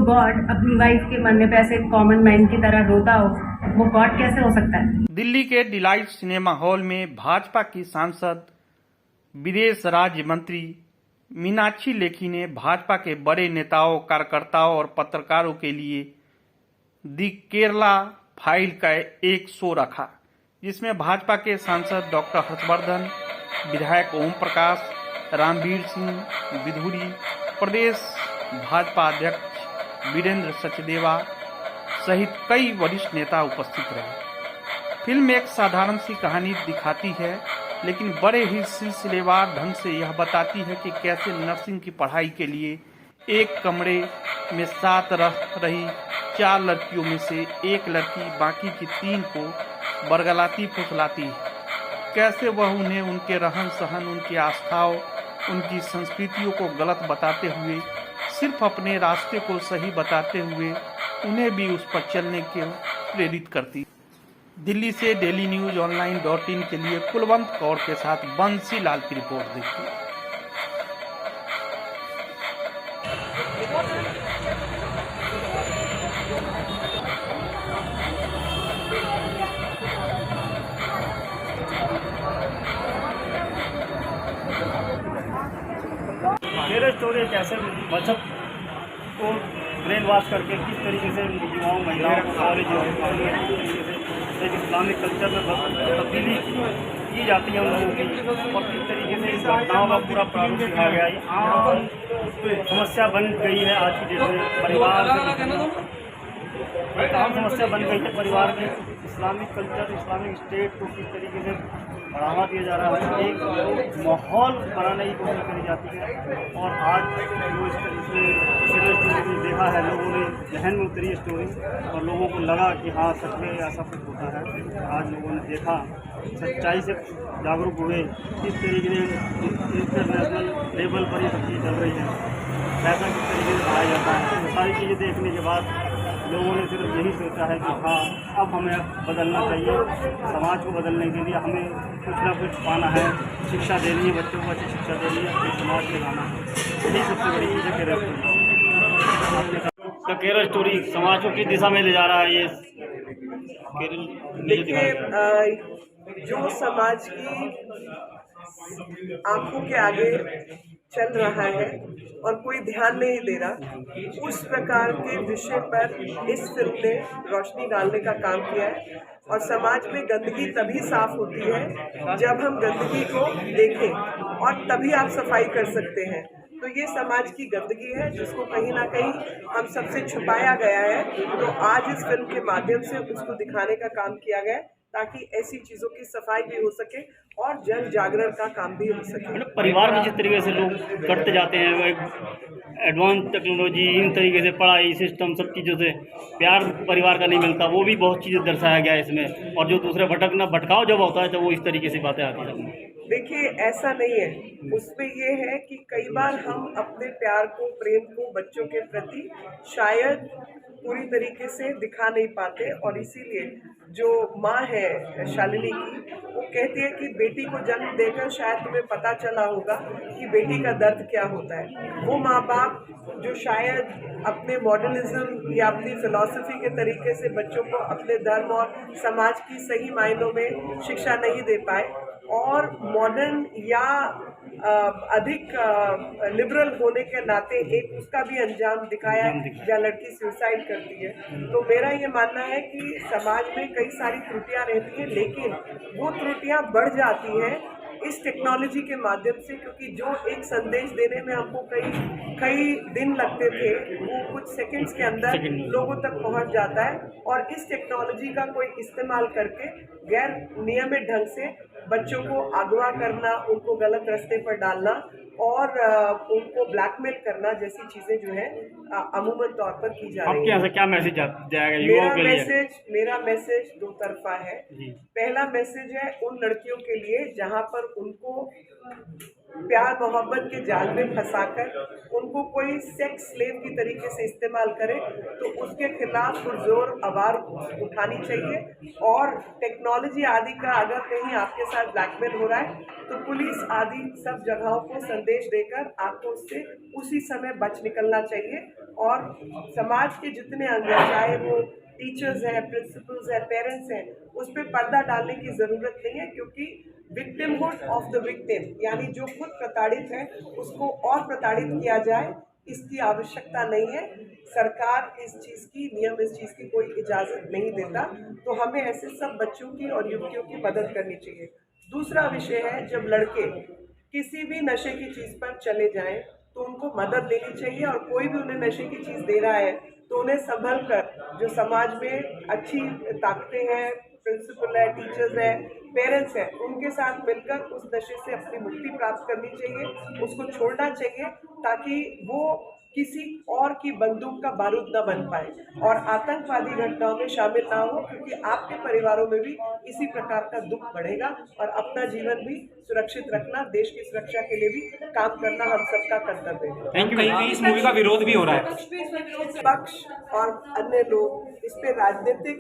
God अपनी wife के मरने पे ऐसे कॉमन मैन की तरह रोता हो, वो गॉड कैसे हो सकता है? दिल्ली के डिलाइट सिनेमा हॉल में भाजपा की सांसद विदेश राज्य मंत्री मीनाक्षी लेखी ने भाजपा के बड़े नेताओं, कार्यकर्ताओं और पत्रकारों के लिए दी केरला फाइल का एक शो रखा, जिसमें भाजपा के सांसद डॉक्टर हर्षवर्धन, विधायक ओम प्रकाश, रामवीर सिंह विधुरी, प्रदेश भाजपा अध्यक्ष वीरेंद्र सचदेवा सहित कई वरिष्ठ नेता उपस्थित रहे। फिल्म एक साधारण सी कहानी दिखाती है, लेकिन बड़े ही सिलसिलेवार ढंग से यह बताती है कि कैसे नर्सिंग की पढ़ाई के लिए एक कमरे में साथ रह रही 4 लड़कियों में से एक लड़की बाकी की 3 को बरगलाती फुसलाती है। कैसे वह उन्हें उनके रहन सहन, उनकी आस्थाओं, उनकी संस्कृतियों को गलत बताते हुए सिर्फ अपने रास्ते को सही बताते हुए उन्हें भी उस पर चलने के प्रेरित करती। दिल्ली से DailyNewsOnline.in के लिए कुलवंत कौर के साथ बंसी लाल की रिपोर्ट देखिए। मेरे स्टोरी कैसे मजहब को ब्रेन वॉश करके किस तरीके से युवाओं, महिलाओं को कॉलेज से एक इस्लामिक कल्चर में तब्दीली की जाती है उन लोगों की, और किस तरीके से इस घटनाओं का पूरा प्रारूप दिखाया गया है। समस्या बन गई है आज की डेट में परिवार एक आम समस्या बन गई है परिवार में। इस्लामिक कल्चर, इस्लामिक स्टेट को किस तरीके से बढ़ावा दिया जा रहा है, एक माहौल बनाने की कोशिश करी जाती है। और आज जो इस तरीके से देखा है, लोगों ने जहन में उतरी स्टोरी और लोगों को लगा कि हाँ सच में ऐसा कुछ होता है। आज लोगों ने देखा, सच्चाई से जागरूक हुए, किस तरीके से इंटरनेशनल लेवल पर ये सब चीज़ चल रही है, पैसा किस तरीके से बढ़ाया जाता है। तो सारी चीज़ें देखने के बाद लोगों ने सिर्फ यही सोचा है कि हाँ अब हमें बदलना चाहिए। समाज को बदलने के लिए हमें कुछ ना कुछ पाना है, शिक्षा देनी है, बच्चों को अच्छी शिक्षा देनी है, अपने समाज में लाना है। यही सबसे बड़ी चीज़ है केरल स्टोरी। तो केरल स्टोरी समाज को किस दिशा में ले जा रहा है ये केरल? देखिए, जो समाज की आंखों के आगे चल रहा है और कोई ध्यान नहीं दे रहा, उस प्रकार के विषय पर इस फिल्म ने रोशनी डालने का काम किया है। और समाज में गंदगी तभी साफ होती है जब हम गंदगी को देखें, और तभी आप सफाई कर सकते हैं। तो ये समाज की गंदगी है जिसको कहीं ना कहीं हम सबसे छुपाया गया है। तो आज इस फिल्म के माध्यम से उसको दिखाने का काम किया गया, ताकि ऐसी चीज़ों की सफाई भी हो सके और जन जागरण का काम भी हो सके। परिवार में जिस तरीके से लोग करते जाते हैं, एडवांस टेक्नोलॉजी, इन तरीके से पढ़ाई सिस्टम, सब चीज़ों से प्यार परिवार का नहीं मिलता, वो भी बहुत चीज़ें दर्शाया गया है इसमें। और जो दूसरे भटकाव जब होता है तो वो इस तरीके से बातें आती हैं। देखिए, ऐसा नहीं है, उसमें ये है कि कई बार हम अपने प्यार को, प्रेम को बच्चों के प्रति शायद पूरी तरीके से दिखा नहीं पाते, और इसीलिए जो माँ है शालिनी की, वो कहती है कि बेटी को जन्म देकर शायद तुम्हें पता चला होगा कि बेटी का दर्द क्या होता है। वो माँ बाप जो शायद अपने मॉडर्निज्म या अपनी फिलॉसफी के तरीके से बच्चों को अपने धर्म और समाज की सही मायनों में शिक्षा नहीं दे पाए, और मॉडर्न या अधिक लिबरल होने के नाते एक उसका भी अंजाम दिखाया जहाँ लड़की सुसाइड करती है। तो मेरा ये मानना है कि समाज में कई सारी त्रुटियां रहती हैं, लेकिन वो त्रुटियां बढ़ जाती हैं इस टेक्नोलॉजी के माध्यम से, क्योंकि जो एक संदेश देने में हमको कई दिन लगते थे, वो कुछ सेकंड्स के अंदर लोगों तक पहुंच जाता है। और इस टेक्नोलॉजी का कोई इस्तेमाल करके गैर नियमित ढंग से बच्चों को अगवा करना, उनको गलत रास्ते पर डालना और उनको ब्लैकमेल करना जैसी चीजें जो है अमूमन तौर पर की जा रही है। आपके यहाँ से क्या मैसेज जाएगा युवाओं के लिए? मेरा मैसेज दो तरफा है। पहला मैसेज है उन लड़कियों के लिए जहाँ पर उनको प्यार मोहब्बत के जाल में फंसाकर उनको कोई सेक्स स्लेव की तरीके से इस्तेमाल करे, तो उसके खिलाफ पुरजोर आवाज़ उठानी चाहिए। और टेक्नोलॉजी आदि का अगर कहीं आपके साथ ब्लैकमेल हो रहा है, तो पुलिस आदि सब जगहों को संदेश देकर आपको उससे उसी समय बच निकलना चाहिए। और समाज के जितने अंग हैं, चाहे वो टीचर्स हैं, प्रिंसिपल्स हैं, पेरेंट्स हैं, उस पर पर्दा डालने की ज़रूरत नहीं है, क्योंकि विक्टिमहुड ऑफ द विक्टिम, यानी जो खुद प्रताड़ित है उसको और प्रताड़ित किया जाए, इसकी आवश्यकता नहीं है। सरकार इस चीज़ की, नियम इस चीज़ की कोई इजाज़त नहीं देता, तो हमें ऐसे सब बच्चों की और युवतियों की मदद करनी चाहिए। दूसरा विषय है, जब लड़के किसी भी नशे की चीज़ पर चले जाएं तो उनको मदद लेनी चाहिए, और कोई भी उन्हें नशे की चीज़ दे रहा है तो उन्हें संभल कर, जो समाज में अच्छी ताकतें हैं, प्रिंसिपल है, टीचर्स है, पेरेंट्स हैं, उनके साथ मिलकर उस नशे से अपनी मुक्ति प्राप्त करनी चाहिए, उसको छोड़ना चाहिए, ताकि वो किसी और की बंदूक का बारूद न बन पाए और आतंकवादी घटनाओं में शामिल ना हो, क्योंकि आपके परिवारों में भी इसी प्रकार का दुख बढ़ेगा, और अपना जीवन भी सुरक्षित रखना, देश की सुरक्षा के लिए भी काम करना हम सबका कर्तव्य है। कहीं कहीं इस मूवी का विरोध भी हो रहा है। पक्ष और अन्य लोग इस पे राजनीतिक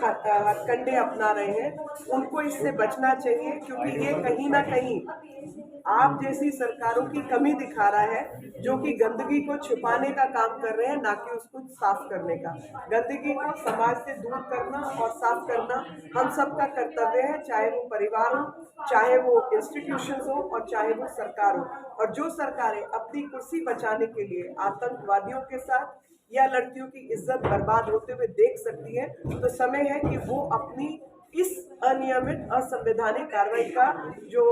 हथकंडे अपना रहे हैं, उनको इससे बचना चाहिए, क्योंकि ये कहीं ना कहीं आप जैसी सरकारों की कमी दिखा रहा है, जो कि गंदगी को छुपाने का काम कर रहे हैं, ना कि उसको साफ करने का। गंदगी को समाज से दूर करना और साफ करना हम सबका कर्तव्य है, चाहे वो परिवार हो, चाहे वो इंस्टीट्यूशंस हो, और चाहे वो सरकार हो। और जो सरकारें अपनी कुर्सी बचाने के लिए आतंकवादियों के साथ या लड़कियों की इज्जत बर्बाद होते हुए देख सकती है, तो समय है कि वो अपनी इस अनियमित असंवैधानिक कार्रवाई का जो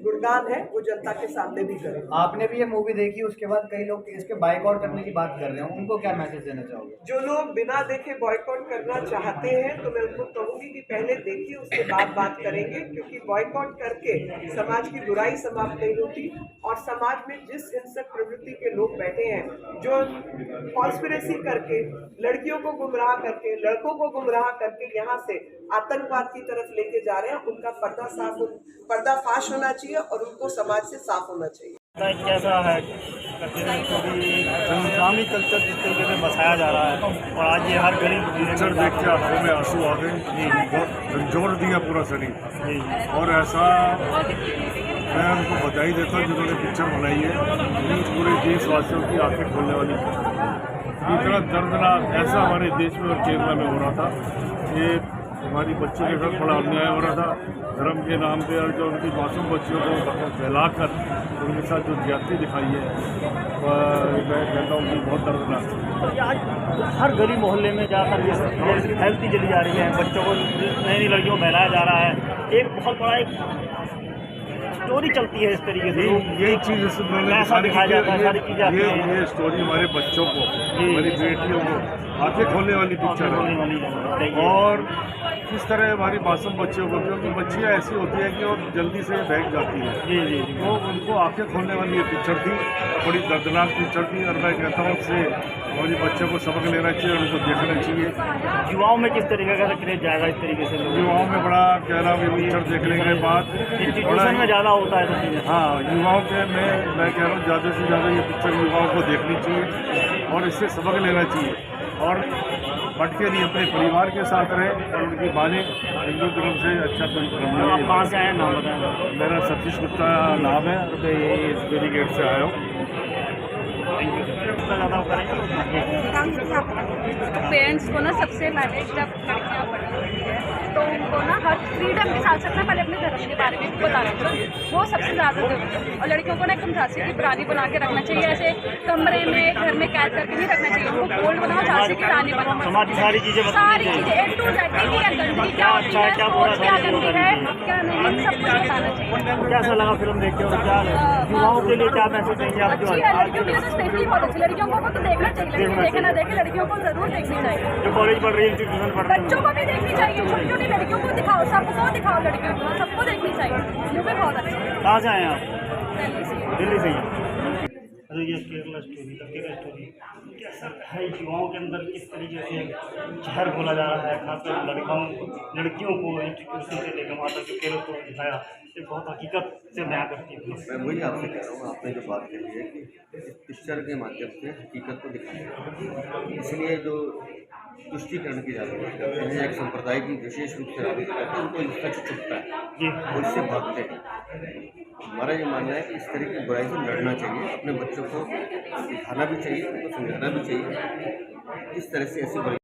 गुणगान है वो जनता के सामने भी करें। आपने भी ये मूवी देखी, उसके बाद कई लोग इसके बाइकआउट करने की बात कर रहे हैं, उनको क्या मैसेज देना चाहोगे? जो लोग बिना देखे बॉयकॉट करना चाहते हैं, तो मैं उनको कहूंगी कि पहले देखिए, उसके बाद बात करेंगे, क्योंकि बॉयकॉट करके समाज की बुराई समाप्त नहीं होती, और समाज में जिस हिंसक प्रवृत्ति के लोग बैठे हैं, जो कॉन्स्पिरेसी करके, लड़कियों को गुमराह करके, लड़कों को गुमराह करके यहाँ से आतंकवाद की तरफ लेके जा रहे हैं, उनका पर्दाफाश होना चाहिए और उनको समाज से साफ होना चाहिए। कैसा है इस्लामिक कल्चर जिस तरीके से बसाया जा रहा है, और आज ये हर गरीब पिक्चर देख के आंखों में आंसू आ गए, बहुत झंझोड़ दिया पूरा शरीर। और ऐसा मैं उनको बधाई देता हूँ जिन्होंने पिक्चर बनाई है, पूरे देशवासियों की आंखें खोलने वाली। इतना दर्दनाक ऐसा हमारे देश में और केरला में हो रहा था, ये हमारी बच्चों के साथ बड़ा अन्याय हो रहा था धर्म के नाम पे, और जो उनकी मासूम बच्चियों को फैलाकर उनके साथ जो ज्यादती दिखाई है, मैं कहता हूँ कि बहुत दर्दनाक। आज हर गली मोहल्ले में जाकर ये फैलती चली जा रही है, बच्चों को, नई नई लड़कियों को बहलाया जा रहा है। एक बहुत बड़ा एक स्टोरी चलती है इस तरीके से, यही चीज़ ऐसा दिखाया जाता है, सारी चीज़ें आती हैं। ये स्टोरी हमारे बच्चों को, हमारी बेटियों को आंखें खोलने वाली पिक्चर है। और किस तरह हमारी मासूम बच्चियों को, क्योंकि बच्चियाँ ऐसी होती हैं कि वो जल्दी से बहक जाती हैं, जी, तो उनको आंखें खोलने वाली ये पिक्चर थी, बड़ी दर्दनाक पिक्चर थी। और मैं कहता हूँ उससे हमारे बच्चों को सबक लेना चाहिए और उनको देखना चाहिए। युवाओं में किस तरीके का क्रेज जाएगा इस तरीके से? युवाओं में बड़ा कह रहा हूँ, पिक्चर देखने के बाद इंस्टीट्यूशन में ज़्यादा होता है सब चीज़ें। हाँ, युवाओं के मैं कह रहा हूँ ज़्यादा से ज़्यादा ये पिक्चर युवाओं को देखनी चाहिए और इससे सबक लेना चाहिए, और बट के लिए अपने परिवार के साथ रहे और उनकी माने हिंदू धर्म से अच्छा कोई धर्म। आप कहाँ से आए, नाम बताएं? मेरा सतीश गुप्ता नाम है और मैं ये बेरी गेट से आया हूँ। पेरेंट्स को ना सबसे पहले जब लड़कियाँ पढ़ी होती है तो उनको ना हर फ्रीडम के साथ साथ ना पहले अपने धर्म के बारे में बताना चाहिए, वो सबसे ज़्यादा जरूरी है। और लड़कियों को ना एकदम झांसी की रानी बना के रखना चाहिए, ऐसे कमरे में घर में कैद करके नहीं रखना चाहिए, उनको गोल्ड बनाओ, झांसी की रानी बनाओ। समाज की सारी चीज़ें A to Z, क्या गंदगी क्या होती है, सोच क्या गंदी है, क्या नहीं, सब कुछ बताना चाहिए। कैसा लगा फिल्म देख के, और क्या युवाओं के लिए क्या मैसेज देंगे आप? जो लड़कियों के लिए तो स्पेशली बहुत अच्छी, लड़कियों को तो देखना चाहिए, लड़की देखे ना देखे, लड़कियों को जरूर देखनी चाहिए। जो कॉलेज पढ़ रही है, इंस्टीट्यूशन पढ़ रही है, बच्चों को भी देखनी चाहिए, छोटी छोटी लड़कियों को दिखाओ, सबको दिखाओ, लड़कियों को सबको देखनी चाहिए, ये भी बहुत अच्छा है। कहाँ से आए आप? दिल्ली से दिल्ली से ही। अरे ये केरला स्टोरी कैसा है, युवाओं के अंदर किस तरीके से जहर बोला जा रहा है, खासकर लड़कियों को इंस्टीट्यूशन से लेकर वहाँ तक जो केरल को दिखाया, ये बहुत हकीकत से बयां करती है। मैं वही आपसे कह रहा हूँ, आपने जो बात कही है कि इस पिक्चर के माध्यम से हकीकत को दिखाया, इसलिए जो तुष्टिकरण की राजनीति करते हैं, एक संप्रदाय की विशेष रूप से राजनीति करते हैं, उनको सच चुभता है, वो इससे भागते हैं। हमारा ये मानना है कि इस तरह की बुराई से लड़ना चाहिए, अपने बच्चों को सिखाना भी चाहिए, उनको समझाना भी चाहिए, किस तरह से ऐसी बुराई